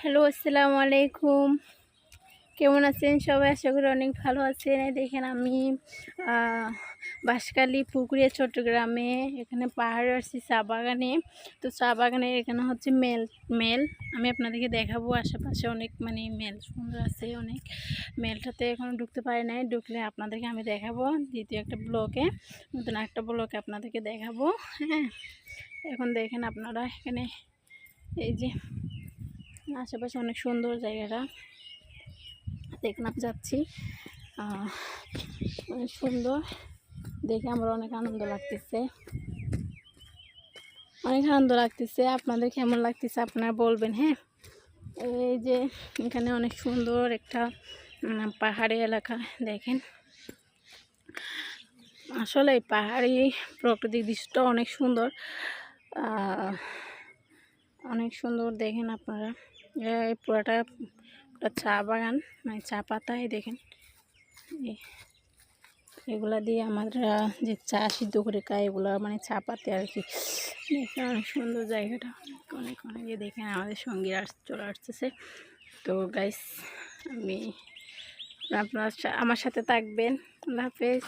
Hello, আসসালামু আলাইকুম। কেমন আছেন সবাই? আশা করি অনেক ভালো আছেন। এই দেখেন আমি বাঁশখালী পুকুরে চট্টগ্রামে এখানে পাহাড়ে আসছি চা বাগানে। তো চা বাগানের এখানে হচ্ছে মেল আমি আপনাদেরকে দেখাবো। আশেপাশে অনেক মেল সুন্দর আছে অনেক। মেলটাতে এখনও ঢুকতে পারি নাই, ঢুকলে আপনাদেরকে আমি দেখাবো দ্বিতীয় একটা ব্লকে, নতুন একটা ব্লকে আপনাদেরকে দেখাবো। হ্যাঁ, এখন দেখেন আপনারা এখানে এই যে আশেপাশে অনেক সুন্দর জায়গাটা দেখেন। আমি যাচ্ছি, অনেক সুন্দর দেখে আমার অনেক আনন্দ লাগতেছে, আপনাদের কেমন লাগতেছে আপনারা বলবেন। হ্যাঁ, এই যে এখানে অনেক সুন্দর একটা পাহাড়ি এলাকা দেখেন। আসলে এই পাহাড়ি প্রাকৃতিক দৃশ্যটা অনেক সুন্দর, অনেক সুন্দর দেখেন আপনারা। এই পুরাটা চা বাগান, চা পাতায় দেখেন এগুলা দিয়ে আমরা যে চা সিদ্ধ করে খাই, এগুলো চা পাতে আর কি। দেখেন অনেক সুন্দর জায়গাটা, অনেক অনেক দেখেন আমাদের সঙ্গী চলে আসতেছে। তো গাইস, আপনারা আমার সাথে থাকবেন। আল্লাহ হাফেজ।